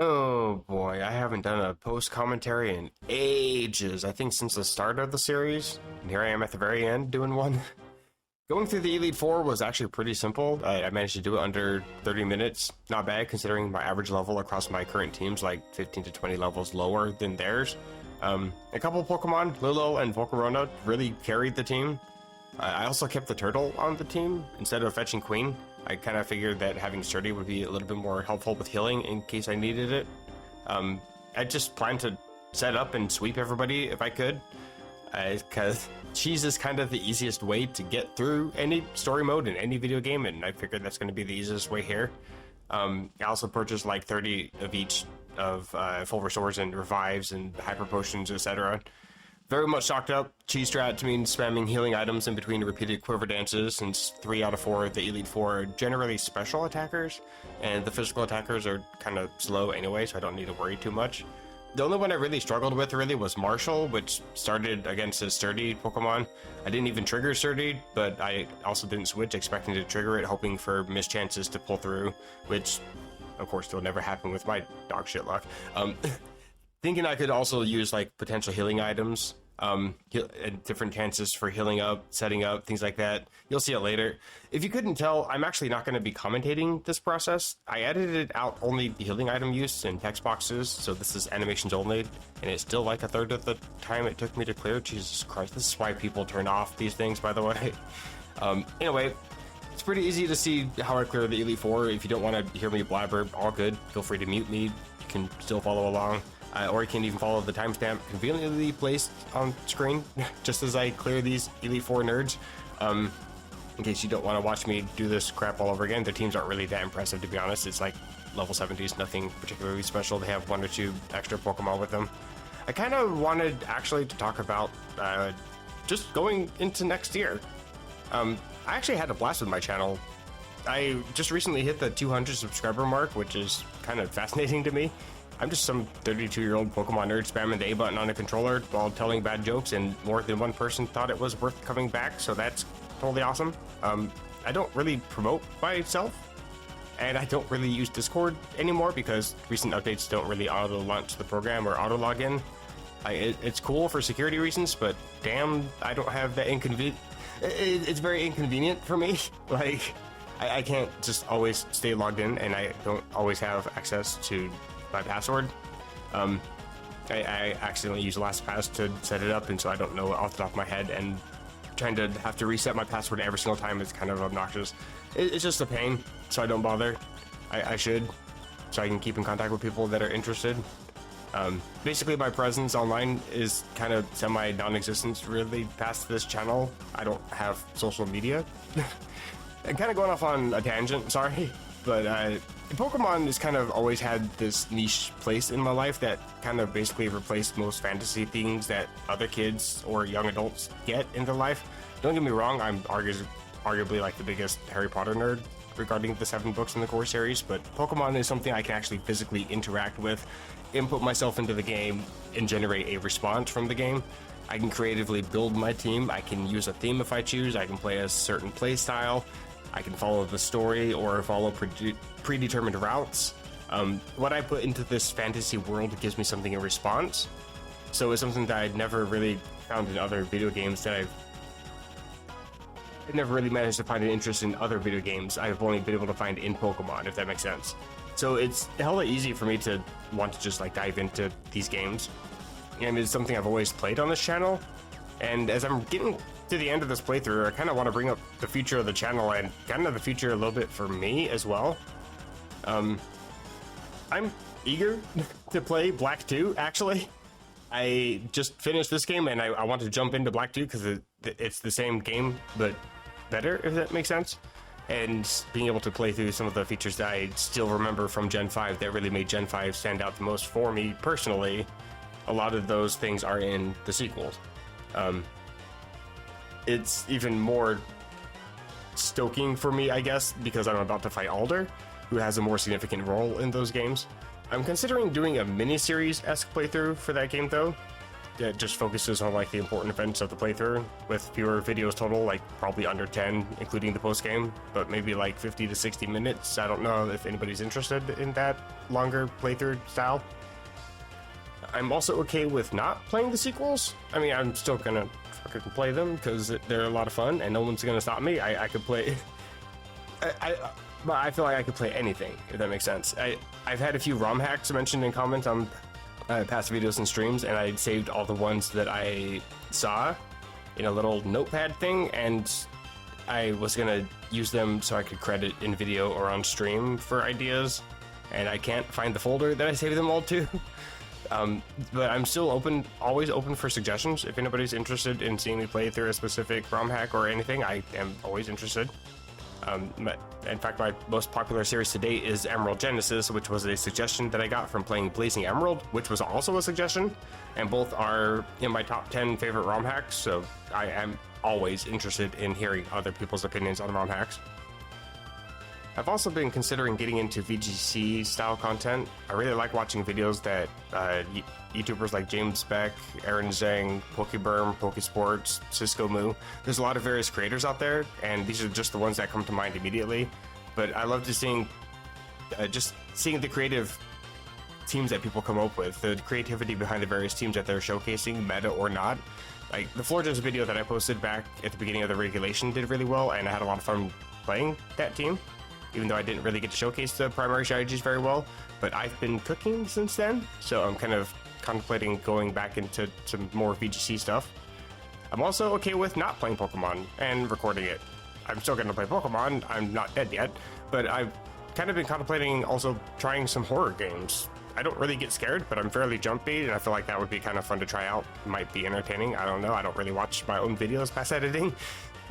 Oh boy, I haven't done a post commentary in ages. I think since the start of the series. And here I am at the very end doing one. Going through the Elite Four was actually pretty simple. I managed to do it under 30 minutes. Not bad considering my average level across my current teams, like 15 to 20 levels lower than theirs. A couple of Pokemon, Lilo and Volcarona, really carried the team. I also kept the turtle on the team instead of fetching Queen. I kind of figured that having Sturdy would be a little bit more helpful with healing in case I needed it. I just planned to set up and sweep everybody if I could, because cheese is kind of the easiest way to get through any story mode in any video game, and I figured that's going to be the easiest way here. I also purchased like 30 of each of full restores and revives and hyper potions, etc. Very much stocked up. Cheese strat means spamming healing items in between repeated quiver dances, since 3 out of 4 of the Elite Four are generally special attackers, and the physical attackers are kind of slow anyway, so I don't need to worry too much. The only one I really struggled with really was Marshall, which started against a Sturdy Pokemon. I didn't even trigger Sturdy, but I also didn't switch, expecting to trigger it, hoping for missed chances to pull through, which of course will never happen with my dog shit luck. Thinking I could also use like potential healing items, different chances for healing up, setting up, things like that. You'll see it later. If you couldn't tell, I'm actually not going to be commentating this process. I edited out only the healing item use and text boxes, so this is animations only, and it's still like a third of the time it took me to clear. Jesus Christ, this is why people turn off these things, by the way. Anyway, it's pretty easy to see how I clear the Elite Four. If you don't want to hear me blabber, all good. Feel free to mute me. You can still follow along. Or you can even follow the timestamp conveniently placed on screen, just as I clear these Elite Four nerds. In case you don't want to watch me do this crap all over again, their teams aren't really that impressive, to be honest. It's like level 70s, nothing particularly special. They have 1 or 2 extra Pokemon with them. I kind of wanted actually to talk about just going into next year. I actually had a blast with my channel. I just recently hit the 200 subscriber mark, which is kind of fascinating to me. I'm just some 32-year-old Pokemon nerd spamming the A button on a controller while telling bad jokes, and more than one person thought it was worth coming back, so that's totally awesome. I don't really promote myself, and I don't really use Discord anymore because recent updates don't really auto-launch the program or auto-login. It's cool for security reasons, but damn, I don't have that inconvenient. It's very inconvenient for me. Like, I can't just always stay logged in, and I don't always have access to my password. I accidentally used LastPass to set it up, and so I don't know off the top of my head, and trying to have to reset my password every single time is kind of obnoxious. It's just a pain, so I don't bother. I should, so I can keep in contact with people that are interested. Basically, my presence online is kind of semi non-existent really past this channel. I don't have social media. I'm kind of going off on a tangent, sorry, but Pokemon has kind of always had this niche place in my life that kind of basically replaced most fantasy things that other kids or young adults get in their life. Don't get me wrong, I'm arguably like the biggest Harry Potter nerd regarding the 7 books in the core series, but Pokemon is something I can actually physically interact with, input myself into the game, and generate a response from the game. I can creatively build my team, I can use a theme if I choose, I can play a certain play style, I can follow the story or follow predetermined routes. What I put into this fantasy world gives me something in response. So it's something that I'd never really found in other video games that I've never really managed to find an interest in other video games. I've only been able to find in Pokemon, if that makes sense. So it's hella easy for me to want to just like dive into these games. And it's something I've always played on this channel. And as I'm getting to the end of this playthrough, I kind of want to bring up the future of the channel and kind of the future a little bit for me as well. I'm eager to play Black 2, actually. I just finished this game and I want to jump into Black 2 because it's the same game, but better, if that makes sense. And being able to play through some of the features that I still remember from Gen 5 that really made Gen 5 stand out the most for me personally, a lot of those things are in the sequels. It's even more stoking for me, I guess, because I'm about to fight Alder, who has a more significant role in those games. I'm considering doing a mini-series-esque playthrough for that game, though. that just focuses on like the important events of the playthrough with fewer videos total, like probably under 10, including the post game, but maybe like 50 to 60 minutes. I don't know if anybody's interested in that longer playthrough style. I'm also okay with not playing the sequels. I mean, I'm still gonna fucking play them because they're a lot of fun and no one's gonna stop me. I could play. But I feel like I could play anything, if that makes sense. I've had a few ROM hacks mentioned in comments on past videos and streams, and I saved all the ones that I saw in a little notepad thing, and I was gonna use them so I could credit in video or on stream for ideas, and I can't find the folder that I saved them all to. But I'm still always open for suggestions. If anybody's interested in seeing me play through a specific ROM hack or anything, I am always interested. In fact, my most popular series to date is Emerald Genesis, which was a suggestion that I got from playing Blazing Emerald, which was also a suggestion, and both are in my top 10 favorite ROM hacks, so I am always interested in hearing other people's opinions on ROM hacks. I've also been considering getting into VGC style content. I really like watching videos that YouTubers like James Beck, Aaron Zhang, Pokeberm, Pokesports, Cisco Moo. There's a lot of various creators out there, and these are just the ones that come to mind immediately. But I love just seeing the creative teams that people come up with, the creativity behind the various teams that they're showcasing, meta or not. Like the Florges video that I posted back at the beginning of the regulation did really well, and I had a lot of fun playing that team, even though I didn't really get to showcase the primary strategies very well. But I've been cooking since then, so I'm kind of contemplating going back into some more VGC stuff. I'm also okay with not playing Pokemon and recording it. I'm still going to play Pokemon, I'm not dead yet, but I've kind of been contemplating also trying some horror games. I don't really get scared, but I'm fairly jumpy, and I feel like that would be kind of fun to try out. Might be entertaining, I don't know. I don't really watch my own videos past editing.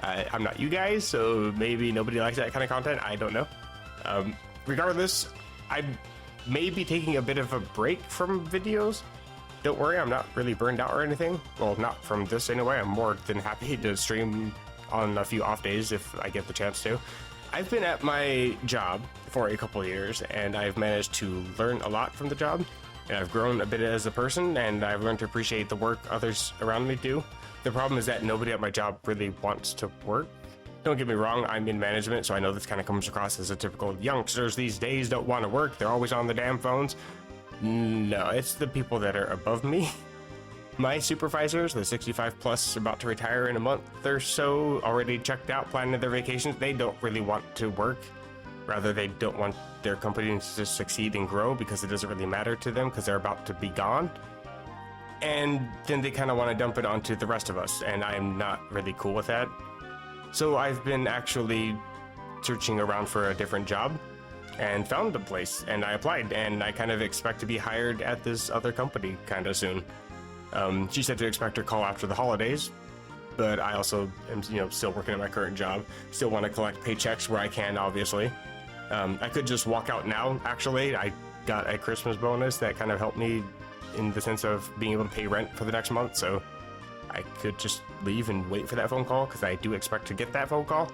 I'm not you guys, so maybe nobody likes that kind of content, I don't know. Regardless, I may be taking a bit of a break from videos. Don't worry, I'm not really burned out or anything. Well, not from this anyway. I'm more than happy to stream on a few off days if I get the chance to. I've been at my job for a couple of years, and I've managed to learn a lot from the job, and I've grown a bit as a person, and I've learned to appreciate the work others around me do. The problem is that nobody at my job really wants to work. Don't get me wrong, I'm in management, so I know this kind of comes across as a typical youngsters these days don't want to work, they're always on the damn phones. No, it's the people that are above me. My supervisors, the 65 plus about to retire in a month or so, already checked out, planning their vacations. They don't really want to work. Rather, they don't want their company to succeed and grow because it doesn't really matter to them because they're about to be gone. And then they kind of want to dump it onto the rest of us, and I'm not really cool with that. So I've been actually searching around for a different job and found a place, and I applied, and I kind of expect to be hired at this other company kind of soon. She said to expect her call after the holidays, but I also am, still working at my current job. Still want to collect paychecks where I can, obviously. I could just walk out now, actually. I got a Christmas bonus that kind of helped me in the sense of being able to pay rent for the next month, so I could just leave and wait for that phone call, because I do expect to get that phone call.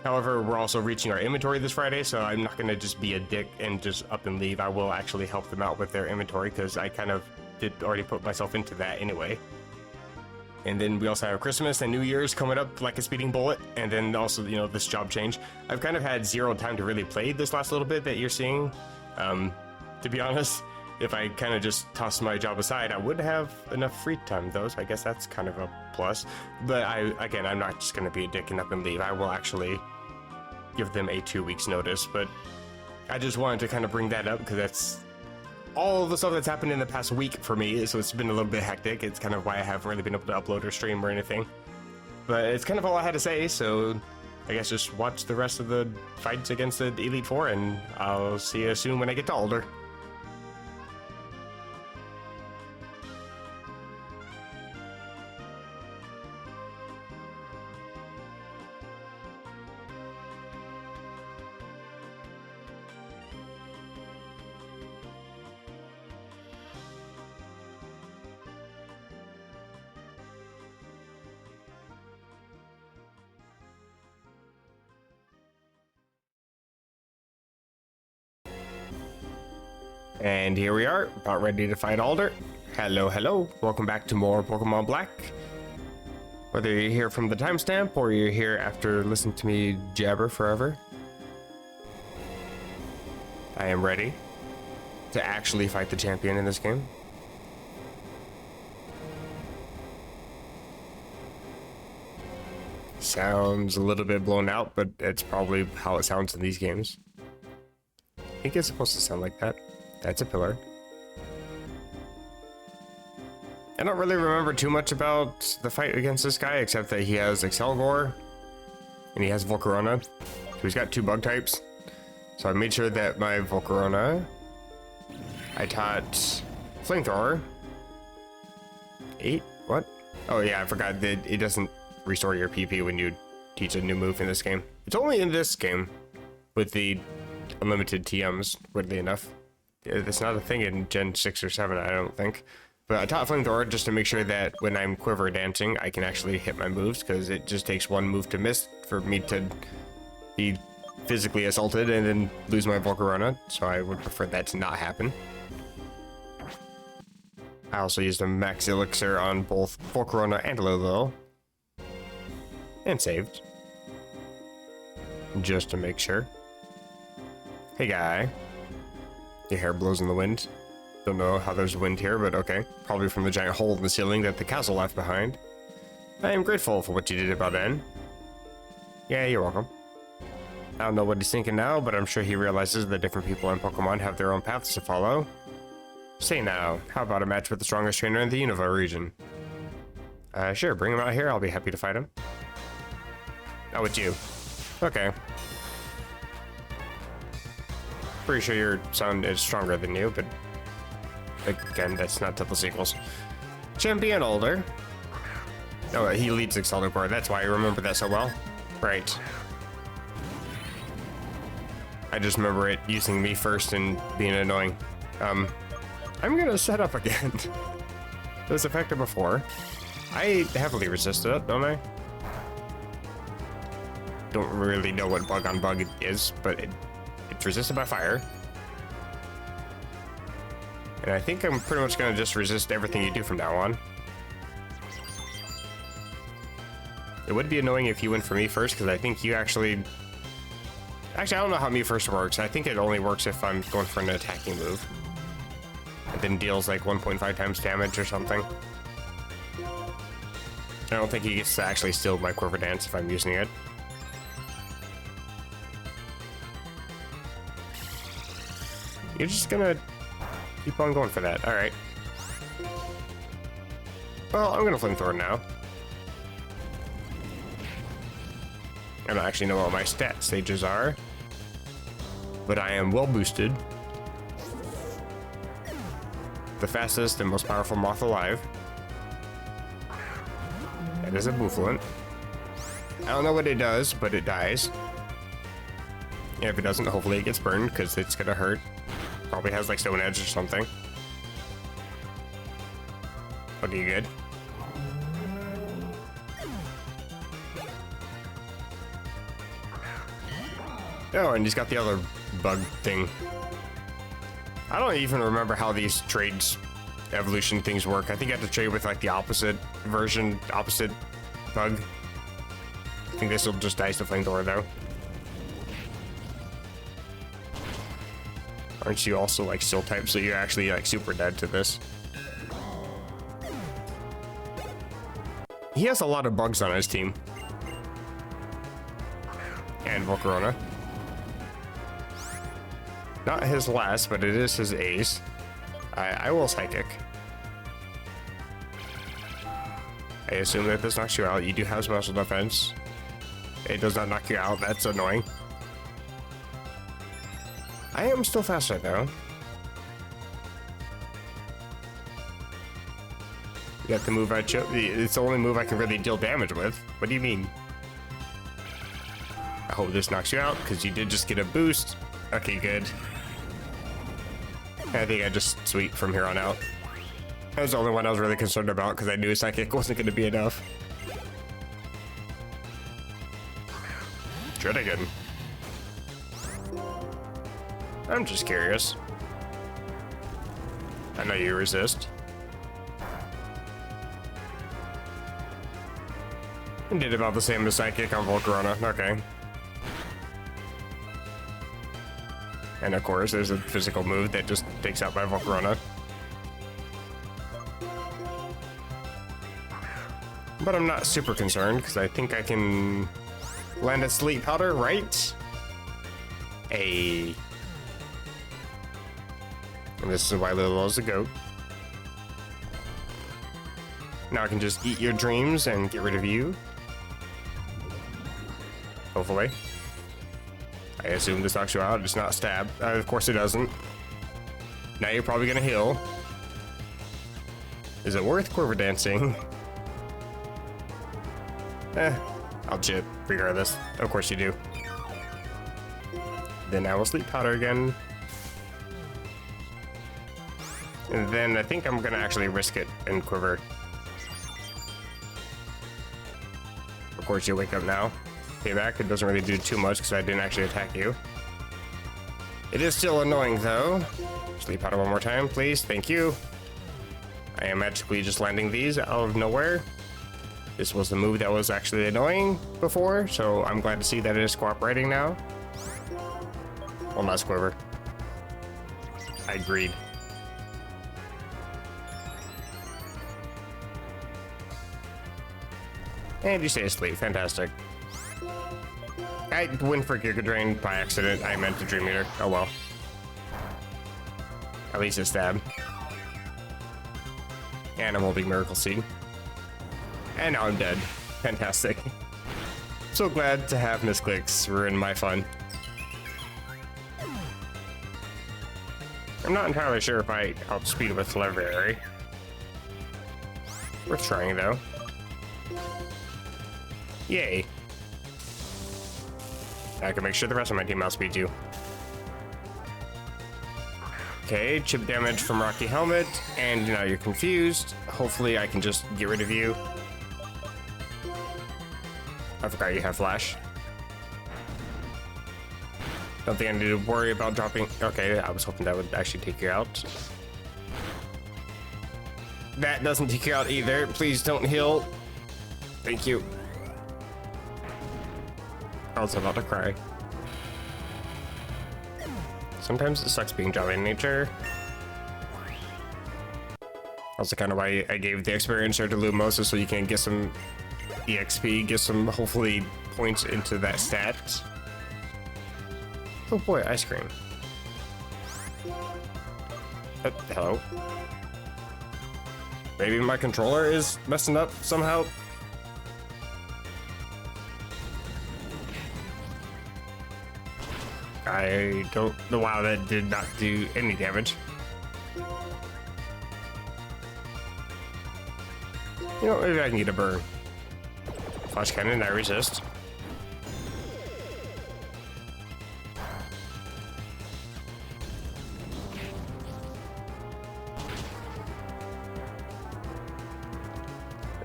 However, we're also reaching our inventory this Friday, so I'm not going to just be a dick and just up and leave. I will actually help them out with their inventory, because I kind of did already put myself into that anyway. And then we also have Christmas and New Year's coming up like a speeding bullet, and then also, this job change. I've kind of had zero time to really play this last little bit that you're seeing. To be honest, if I kind of just toss my job aside, I would have enough free time though, so I guess that's kind of a plus. But I'm not just going to be a dick and up and leave. I will actually give them a 2 weeks notice, but I just wanted to kind of bring that up because that's all the stuff that's happened in the past week for me, so it's been a little bit hectic. It's kind of why I haven't really been able to upload or stream or anything. But it's kind of all I had to say, so I guess just watch the rest of the fights against the Elite Four, and I'll see you soon when I get to Alder. And here we are, about ready to fight Alder. Hello, hello. Welcome back to more Pokemon Black. Whether you're here from the timestamp or you're here after listening to me jabber forever, I am ready to actually fight the champion in this game. Sounds a little bit blown out, but it's probably how it sounds in these games. I think it's supposed to sound like that. That's a pillar. I don't really remember too much about the fight against this guy, except that he has Excelgor, and he has Volcarona. So he's got 2 bug types. So I made sure that my Volcarona, I taught Flamethrower. 8? What? Oh yeah, I forgot that it doesn't restore your PP when you teach a new move in this game. It's only in this game with the unlimited TMs, weirdly enough. It's not a thing in Gen 6 or 7, I don't think. But I taught Flamethrower just to make sure that when I'm quiver dancing, I can actually hit my moves, because it just takes 1 move to miss for me to be physically assaulted and then lose my Volcarona, so I would prefer that to not happen. I also used a max elixir on both Volcarona and Lilo, and saved, just to make sure. Hey guy, your hair blows in the wind. Don't know how there's wind here, but okay. Probably from the giant hole in the ceiling that the castle left behind. I am grateful for what you did about N. Yeah, you're welcome. I don't know what he's thinking now, but I'm sure he realizes that different people in Pokemon have their own paths to follow. Say now, how about a match with the strongest trainer in the Unova region? Sure, bring him out here, I'll be happy to fight him. Oh, it's you. Okay. Pretty sure your son is stronger than you, but again, that's not double sequels. Champion older. Oh, he leads Excelgor. That's why I remember that so well. Right. I just remember it using me first and being annoying. I'm gonna set up again. It was effective before. I heavily resisted it, don't I? Don't really know what bug on bug it is, but it's resisted by fire. And I think I'm pretty much gonna just resist everything you do from now on. It would be annoying if you went for me first, because I think you actually... Actually, I don't know how me first works. I think it only works if I'm going for an attacking move. It then deals like 1.5 times damage or something. I don't think he gets to actually steal my Quiver Dance if I'm using it. You're just gonna keep on going for that. Alright. Well, I'm gonna Flamethrower now. I don't actually know what my stat stages are, but I am well boosted. The fastest and most powerful moth alive. That is a Bouffalant. I don't know what it does, but it dies. And if it doesn't, hopefully it gets burned, because it's gonna hurt. Probably has like Stone Edge or something. Okay, you good? Oh, and he's got the other bug thing. I don't even remember how these trades evolution things work. I think you have to trade with like the opposite version, opposite bug. I think this will just dice the Flamethrower though. Aren't you also like Steel type, so you're actually like super dead to this? He has a lot of bugs on his team. And Volcarona. Not his last, but it is his ace. I will Psychic. I assume that this knocks you out. You do have special defense. It does not knock you out. That's annoying. I am still faster though. You got the move I chose. It's the only move I can really deal damage with. What do you mean? I hope this knocks you out, because you did just get a boost. Okay, good. I think I just sweep from here on out. That was the only one I was really concerned about, because I knew Psychic wasn't going to be enough. Tridigan. I'm just curious. I know you resist. Did about the same as Psychic on Volcarona. Okay. And of course, there's a physical move that just takes out my Volcarona. But I'm not super concerned, because I think I can land a Sleep Powder, right? Hey. And this is why Lilo is a goat. Now I can just eat your dreams and get rid of you. Hopefully. I assume this knocks you out. It's not stab. Of course it doesn't. Now you're probably gonna heal. Is it worth quiver dancing? I'll chip regardless. Of course you do. Then I will Sleep Powder again. And then I think I'm gonna actually risk it and quiver. Of course you wake up now. Payback, it doesn't really do too much because I didn't actually attack you. It is still annoying though. Sleep Powder one more time, please. Thank you. I am magically just landing these out of nowhere. This was the move that was actually annoying before, so I'm glad to see that it is cooperating now. Well, not quiver. I agreed. And you stay asleep. Fantastic. I went for Giga Drain by accident. I meant to Dream Eater. Oh well. At least it's stab. And I'm holding Miracle Seed. And now I'm dead. Fantastic. So glad to have misclicks ruin my fun. I'm not entirely sure if I outspeed with Legendary. Worth trying though. Yay. I can make sure the rest of my team outspeeds you. Okay, chip damage from Rocky Helmet, and now you're confused. Hopefully I can just get rid of you. I forgot you have Flash. Don't think I need to worry about dropping. Okay, I was hoping that would actually take you out. That doesn't take you out either. Please don't heal. Thank you. I was about to cry. Sometimes it sucks being Java in nature. Also kind of why I gave the experiencer to Lumos, so you can get some EXP, get some, hopefully, points into that stat. Oh boy, ice cream. Hello? Maybe my controller is messing up somehow? I don't know. Wow, that did not do any damage. You know, maybe I can get a burn. Flash cannon, I resist.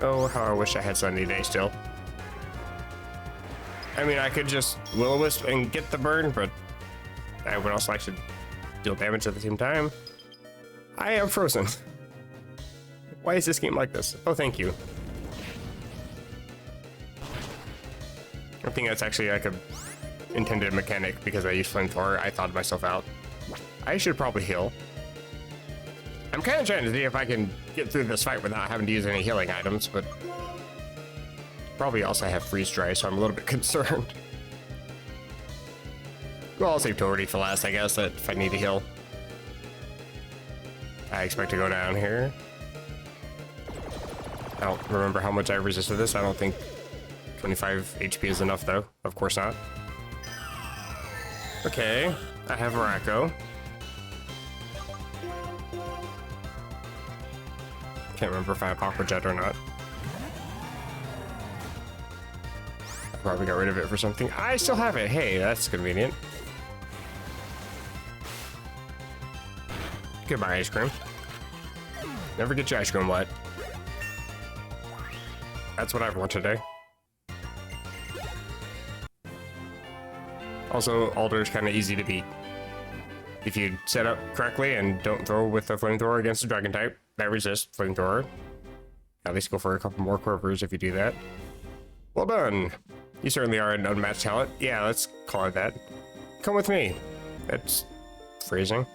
Oh, how I wish I had Sunny Day still. I mean, I could just Will-O-Wisp and get the burn, but I would also like to deal damage at the same time. I am frozen. Why is this game like this? Oh, thank you. I think that's actually like a intended mechanic because I used Flamethrower. I thought myself out. I should probably heal. I'm kind of trying to see if I can get through this fight without having to use any healing items, but probably also have Freeze Dry, so I'm a little bit concerned. Well, I'll save Tornadus for last, I guess, that if I need to heal. I expect to go down here. I don't remember how much I resisted this. I don't think 25 HP is enough, though. Of course not. Okay, I have Morocco. Can't remember if I have Aqua Jet or not. I probably got rid of it for something. I still have it. Hey, that's convenient. Goodbye, ice cream. Never get your ice cream wet. That's what I've learned today. Also, Alder is kind of easy to beat. If you set up correctly and don't throw with a Flamethrower against a Dragon type that resists Flamethrower. At least go for a couple more Quivers if you do that. Well done. You certainly are an unmatched talent. Yeah, let's call it that. Come with me. That's freezing.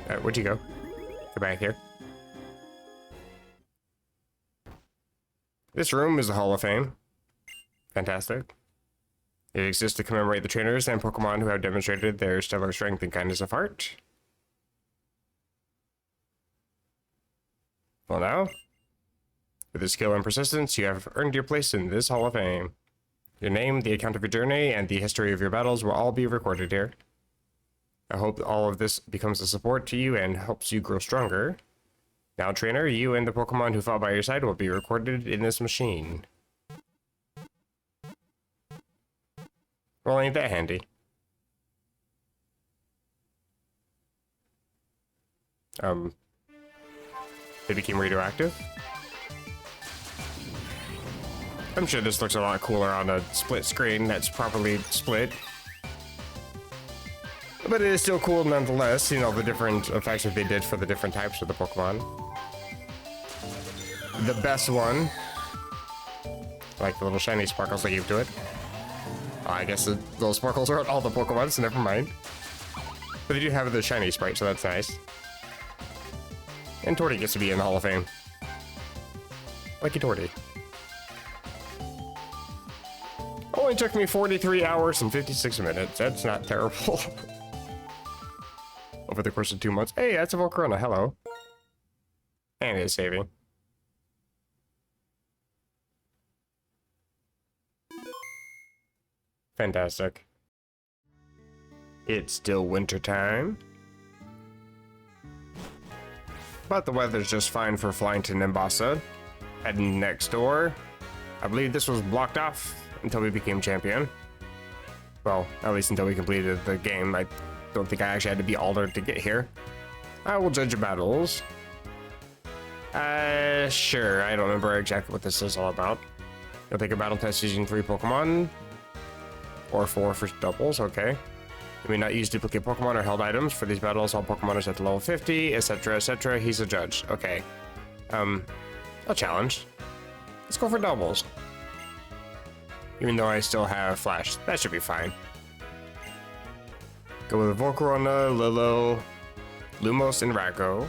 Where'd you go? Go back here. This room is the Hall of Fame. Fantastic. It exists to commemorate the trainers and Pokemon who have demonstrated their stellar strength and kindness of heart. Well now, with your skill and persistence, you have earned your place in this Hall of Fame. Your name, the account of your journey, and the history of your battles will all be recorded here. I hope all of this becomes a support to you and helps you grow stronger. Now, trainer, you and the Pokemon who fought by your side will be recorded in this machine. Well, ain't that handy? They became radioactive? I'm sure this looks a lot cooler on a split screen that's properly split. But it is still cool nonetheless, you know, the different effects that they did for the different types of the Pokemon. The best one, like the little shiny sparkles they gave to it. I guess those sparkles are on all the Pokemon, so never mind. But they do have the shiny sprite, so that's nice. And Torty gets to be in the Hall of Fame. Lucky Torty. Only took me 43 hours and 56 minutes. That's not terrible. Over the course of 2 months. Hey, that's a Volcarona. Hello. And it's saving. Fantastic. It's still winter time. But the weather's just fine for flying to Nimbasa. Heading next door. I believe this was blocked off until we became champion. Well, at least until we completed the game. I don't think I actually had to be altered to get here. I will judge your battles. Sure. I don't remember exactly what this is all about. You'll take a battle test using 3 Pokemon. Or 4 for doubles, okay. You may not use duplicate Pokemon or held items. For these battles, all Pokemon are set to level 50, etc., etc. He's a judge. Okay. A challenge. Let's go for doubles. Even though I still have Flash. That should be fine. Go with Volcarona, Lilo, Lumos, and Raggo.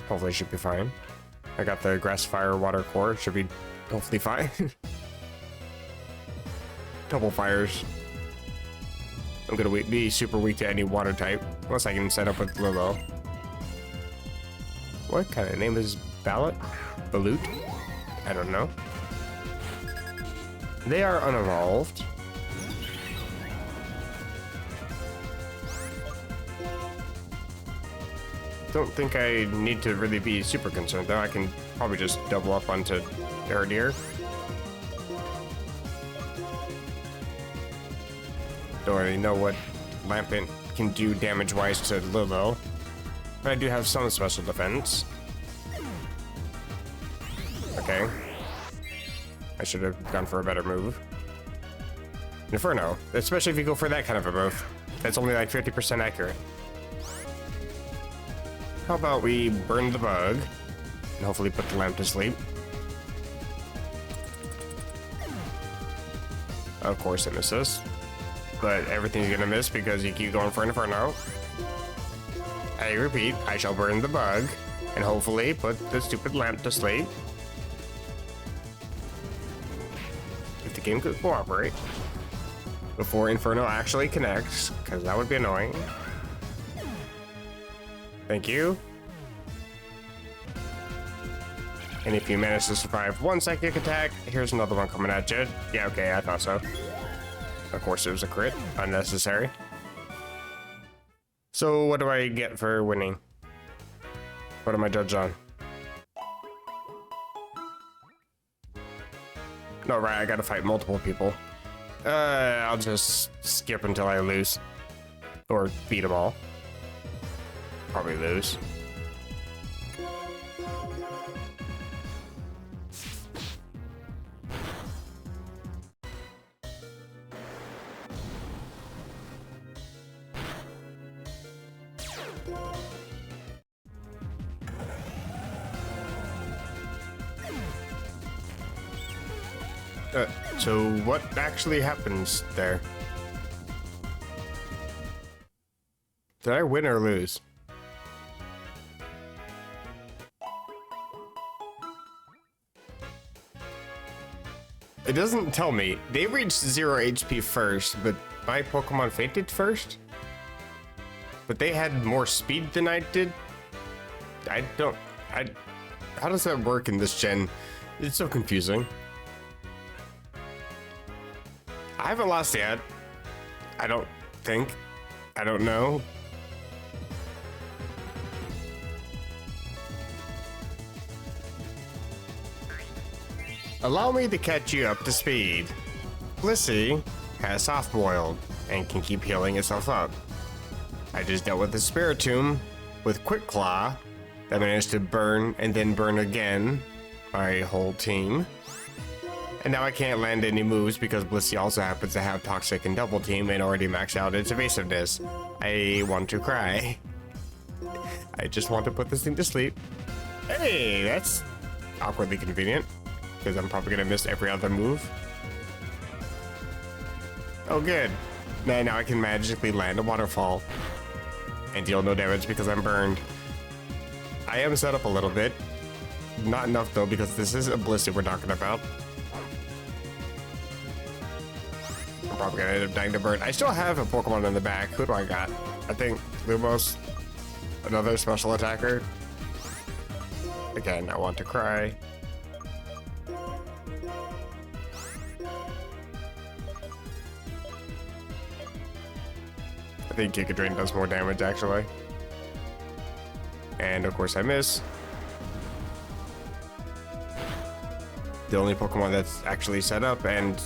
Hopefully should be fine. I got the Grass, Fire, Water Core. Should be hopefully fine. Double fires. I'm gonna be super weak to any water type, unless I can set up with Lilo. What kind of name is Ballot? Balut? I don't know. They are unevolved. Don't think I need to really be super concerned though. I can probably just double up onto Erdier. Don't really know what Lampent can do damage-wise to Lilo, but I do have some special defense. Okay. I should have gone for a better move. Inferno, especially if you go for that kind of a move. That's only like 50% accurate. How about we burn the bug, and hopefully put the lamp to sleep. Of course it misses. But everything's gonna miss because you keep going for Inferno. I repeat, I shall burn the bug, and hopefully put the stupid lamp to sleep. If the game could cooperate. Before Inferno actually connects, because that would be annoying. Thank you. And if you manage to survive one psychic attack, here's another one coming at you. Yeah, okay, I thought so. Of course it was a crit. Unnecessary. So what do I get for winning? What am I judged on? No, right, I gotta fight multiple people. I'll just skip until I lose. Or beat them all. Probably lose. So what actually happens there? Did I win or lose? It doesn't tell me. They reached 0 HP first, but my Pokemon fainted first? But they had more speed than I did? How does that work in this gen? It's so confusing. I haven't lost yet. I don't think. I don't know. Allow me to catch you up to speed. Blissey has soft-boiled and can keep healing itself up. I just dealt with the Spiritomb with Quick Claw that managed to burn and then burn again my whole team. And now I can't land any moves because Blissey also happens to have Toxic and Double Team and already maxed out its evasiveness. I want to cry. I just want to put this thing to sleep. Hey, that's awkwardly convenient because I'm probably gonna miss every other move. Oh good. Now I can magically land a waterfall and deal no damage because I'm burned. I am set up a little bit. Not enough though, because this is a Blissey we're talking about. I'm probably gonna end up dying to burn. I still have a Pokemon in the back. Who do I got? I think Lumos, another special attacker. Again, I want to cry. I think Giga Drain does more damage actually. And of course I miss. The only Pokemon that's actually set up, and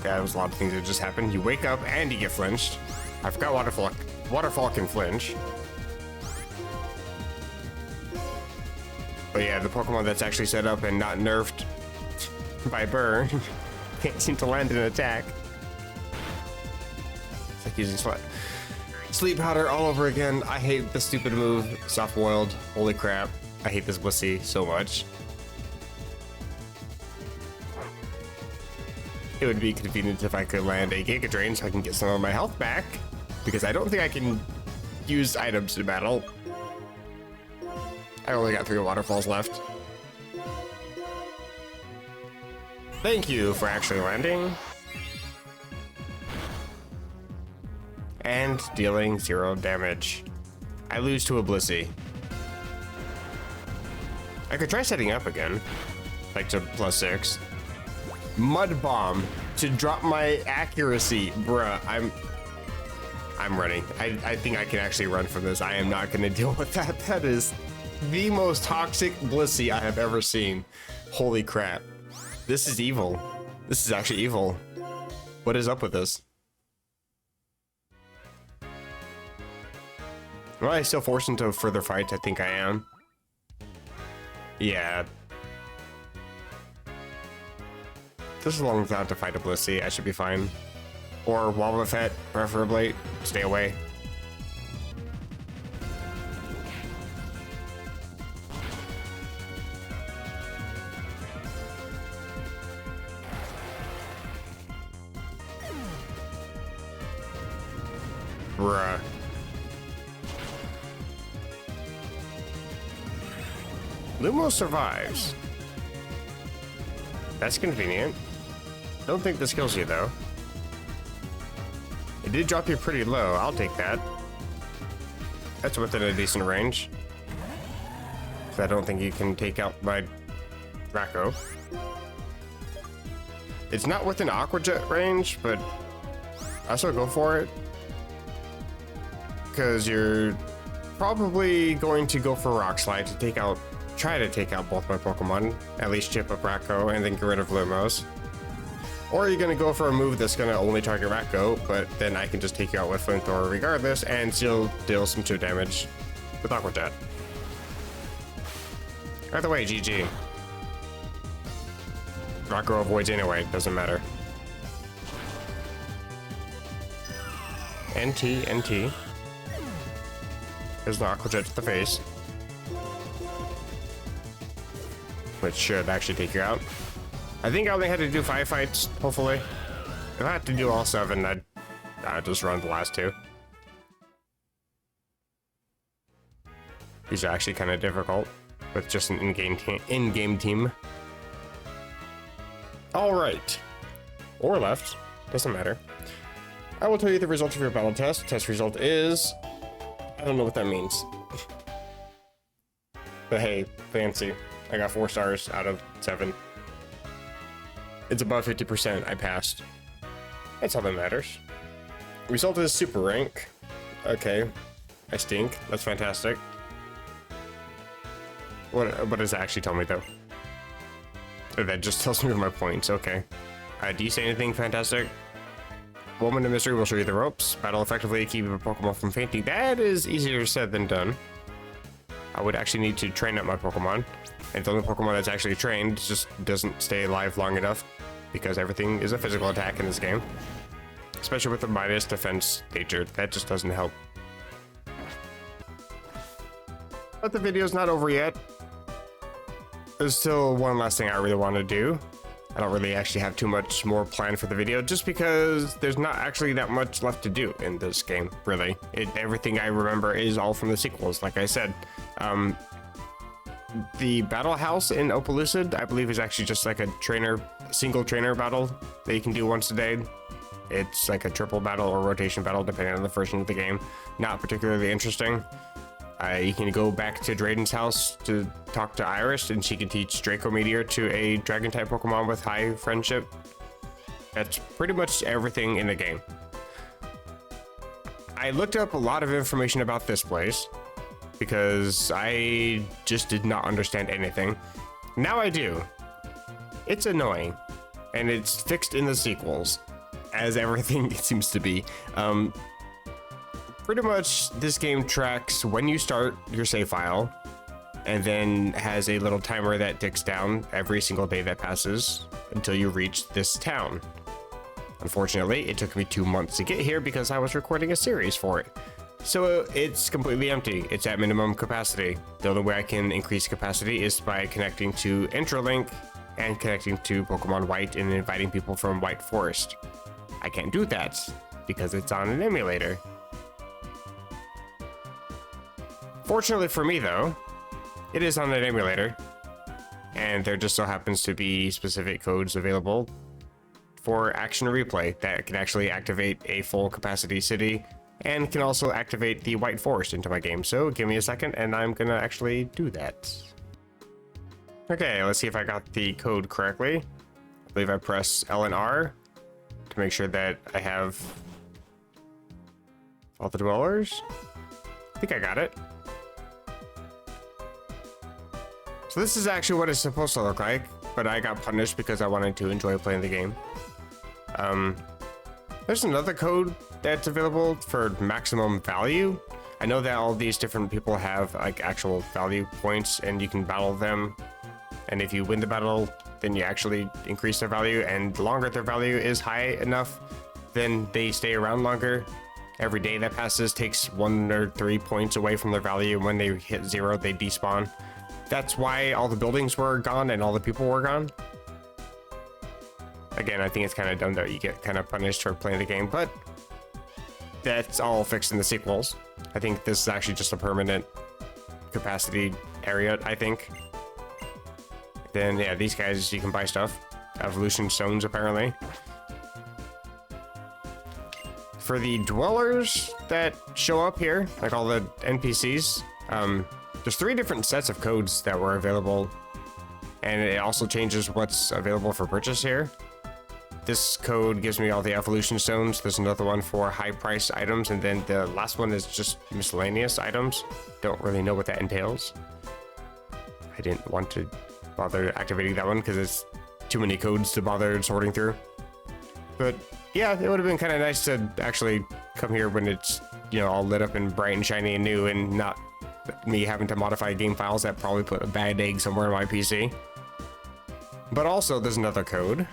that was a lot of things that just happened. You wake up and you get flinched. I forgot Waterfall can flinch. But yeah, the Pokemon that's actually set up and not nerfed by burn can't seem to land an attack. It's like using Sleep Powder all over again. I hate this stupid move. Soft-boiled. Holy crap. I hate this Blissey so much. It would be convenient if I could land a Giga Drain so I can get some of my health back, because I don't think I can use items in battle. I only got 3 waterfalls left. Thank you for actually landing. And dealing 0 damage. I lose to a Blissey. I could try setting up again, like to +6. Mud Bomb to drop my accuracy. Bruh, I'm running. I think I can actually run from this. I am not gonna deal with that. That is the most toxic Blissey I have ever seen. Holy crap. This is evil. This is actually evil. What is up with this? Am I still forced into further fights? I think I am. Yeah. Just as long as I have to fight a Blissey, I should be fine. Or Wobbuffet, preferably. Stay away. Bruh. Lumo survives. That's convenient. Don't think this kills you though. It did drop you pretty low. I'll take that. That's within a decent range. So I don't think you can take out my Draco. It's not within Aqua Jet range, but I still go for it. Because you're probably going to go for Rock Slide to try to take out both my Pokemon, at least chip up Racco and then get rid of Lumos. Or you're gonna go for a move that's gonna only target Racco, but then I can just take you out with Flamethrower regardless and still deal some 2 damage with Aqua Jet. Either way, GG. Racco avoids anyway, doesn't matter. NT. There's the Aqua Jet to the face. Which should actually take you out. I think I only had to do 5 fights, hopefully. If I had to do all 7, I'd just run the last 2. These are actually kind of difficult with just an in-game team. All right, or left, doesn't matter. I will tell you the result of your battle test. Test result is, I don't know what that means. But hey, fancy. I got 4 stars out of 7. It's above 50%, I passed. That's all that matters. Result is super rank. Okay, I stink, that's fantastic. What does that actually tell me though? Oh, that just tells me my points, okay. Do you say anything fantastic? Woman of Mystery will show you the ropes. Battle effectively, keep a Pokemon from fainting. That is easier said than done. I would actually need to train up my Pokemon. And the only Pokemon that's actually trained just doesn't stay alive long enough because everything is a physical attack in this game. Especially with the minus defense nature, that just doesn't help. But the video's not over yet. There's still one last thing I really want to do. I don't really actually have too much more planned for the video just because there's not actually that much left to do in this game, really. Everything I remember is all from the sequels, like I said. The battle house in Opaloosa, I believe, is actually just like a single trainer battle that you can do once a day. It's like a triple battle or rotation battle, depending on the version of the game. Not particularly interesting. You can go back to Drayden's house to talk to Iris, and she can teach Draco Meteor to a Dragon-type Pokemon with high friendship. That's pretty much everything in the game. I looked up a lot of information about this place because I just did not understand anything. Now I do. It's annoying, and it's fixed in the sequels, as everything seems to be. Pretty much this game tracks when you start your save file and then has a little timer that ticks down every single day that passes until you reach this town. Unfortunately, it took me 2 months to get here because I was recording a series for it. So it's completely empty. It's at minimum capacity. The only way I can increase capacity is by connecting to Intralink and connecting to Pokemon White and inviting people from White Forest. I can't do that because it's on an emulator. Fortunately for me though, it is on an emulator, and there just so happens to be specific codes available for action replay that can actually activate a full capacity city and can also activate the White Forest into my game. So give me a second and I'm gonna actually do that. Okay, let's see if I got the code correctly. I believe I press L and R to make sure that I have all the dwellers. I think I got it. So this is actually what it's supposed to look like, but I got punished because I wanted to enjoy playing the game. There's another code that's available for maximum value. I know that all these different people have like actual value points and you can battle them. And if you win the battle, then you actually increase their value, and the longer their value is high enough, then they stay around longer. Every day that passes takes 1 or 3 points away from their value. When they hit 0, they despawn. That's why all the buildings were gone and all the people were gone. Again, I think it's kind of dumb that you get kind of punished for playing the game, but that's all fixed in the sequels. I think this is actually just a permanent capacity area, I think. Then, yeah, these guys, you can buy stuff. Evolution stones, apparently. For the dwellers that show up here, like all the NPCs, there's 3 different sets of codes that were available, and it also changes what's available for purchase here. This code gives me all the evolution stones. There's another one for high price items, and then the last one is just miscellaneous items. Don't really know what that entails. I didn't want to bother activating that one because it's too many codes to bother sorting through. But yeah, it would have been kind of nice to actually come here when it's, you know, all lit up and bright and shiny and new, and not me having to modify game files that probably put a bad egg somewhere in my PC. But also there's another code,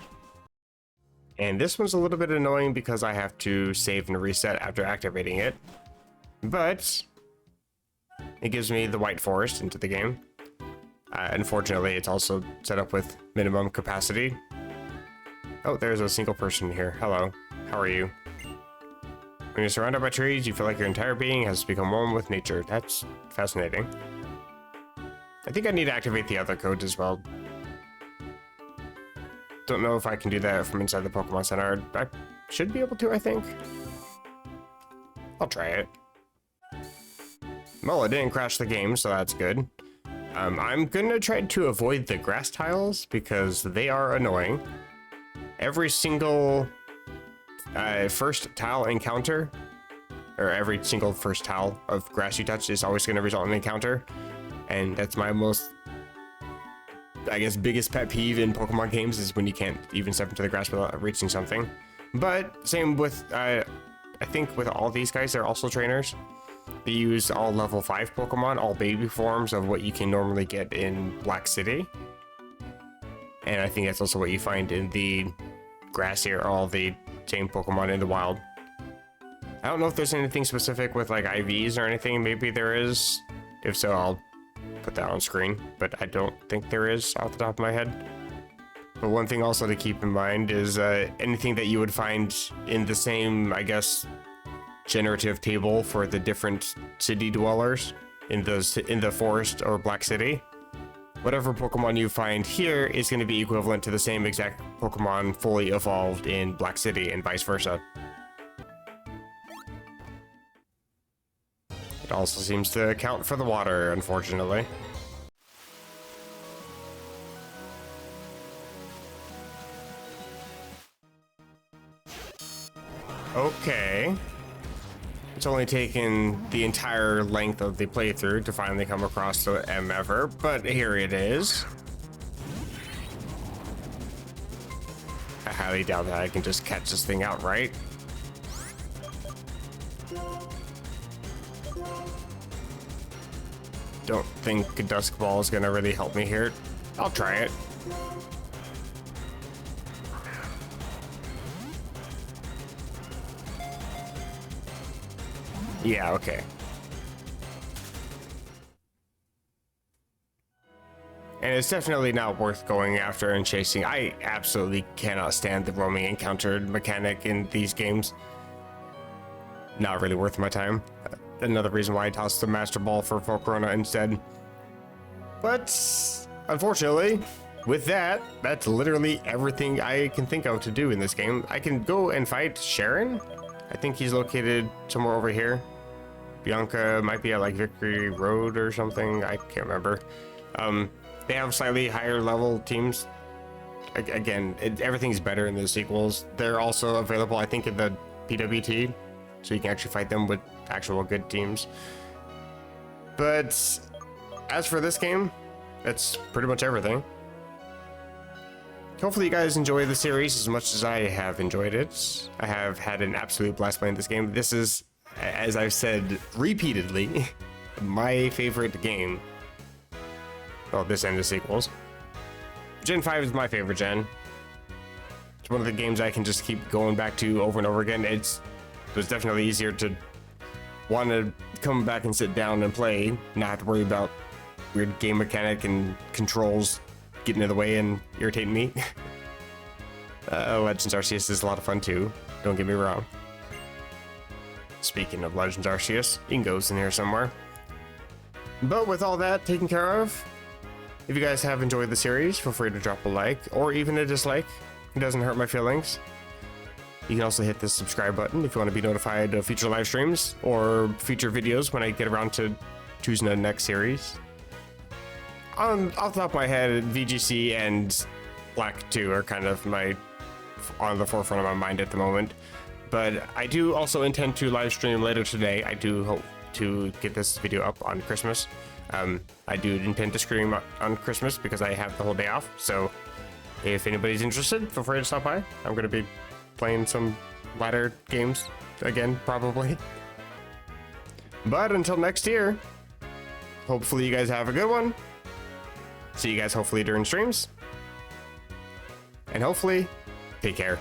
and this one's a little bit annoying because I have to save and reset after activating it, but it gives me the White Forest into the game. Unfortunately, it's also set up with minimum capacity. Oh, there's a single person here. Hello, how are you? When you're surrounded by trees, you feel like your entire being has become one with nature. That's fascinating. I think I need to activate the other code as well. Don't know if I can do that from inside the Pokemon Center. I should be able to, I think. I'll try it. Well, it didn't crash the game, so that's good. I'm gonna try to avoid the grass tiles because they are annoying. Every single first tile encounter, or every single first tile of grass you touch is always going to result in an encounter, and that's my most, I guess, biggest pet peeve in Pokemon games is when you can't even step into the grass without reaching something. But same with, I think with all these guys, they're also trainers. They use all level 5 Pokemon, all baby forms of what you can normally get in Black City. And I think that's also what you find in the grass here, all the same Pokemon in the wild. I don't know if there's anything specific with like IVs or anything. Maybe there is. If so, I'll put that on screen, but I don't think there is off the top of my head. But one thing also to keep in mind is anything that you would find in the same, I guess, generative table for the different city dwellers in the forest or Black City. Whatever Pokemon you find here is going to be equivalent to the same exact Pokemon fully evolved in Black City and vice versa. It also seems to account for the water, unfortunately. Okay. It's only taken the entire length of the playthrough to finally come across the M-Ever, but here it is. I highly doubt that I can just catch this thing outright. Don't think a Dusk Ball is gonna really help me here. I'll try it. Yeah, okay. And it's definitely not worth going after and chasing. I absolutely cannot stand the roaming encounter mechanic in these games. Not really worth my time. Another reason why I tossed the Master Ball for Volcarona instead. But unfortunately, with that, that's literally everything I can think of to do in this game. I can go and fight Sharon. I think he's located somewhere over here. Bianca might be at like Victory Road or something. I can't remember. They have slightly higher level teams. Again, everything's better in the sequels. They're also available, I think, in the PWT, so you can actually fight them with actual good teams. But as for this game, that's pretty much everything. Hopefully you guys enjoy the series as much as I have enjoyed it. I have had an absolute blast playing this game. This is, as I've said repeatedly, my favorite game. Well, this and the sequels. Gen 5 is my favorite gen. It's one of the games I can just keep going back to over and over again. It was definitely easier to want to come back and sit down and play, not have to worry about weird game mechanic and controls getting in the way and irritating me. Legends Arceus is a lot of fun too, don't get me wrong. Speaking of Legends Arceus, Ingo's in here somewhere. But with all that taken care of, if you guys have enjoyed the series, feel free to drop a like or even a dislike. It doesn't hurt my feelings. You can also hit the subscribe button if you want to be notified of future live streams or future videos when I get around to choosing the next series. Off the top of my head, VGC and Black 2 are kind of on the forefront of my mind at the moment. But I do also intend to live stream later today. I do hope to get this video up on Christmas. I do intend to stream on Christmas because I have the whole day off. So if anybody's interested, feel free to stop by. I'm going to be playing some ladder games again, probably. But until next year, hopefully you guys have a good one. See you guys hopefully during streams. And hopefully, take care.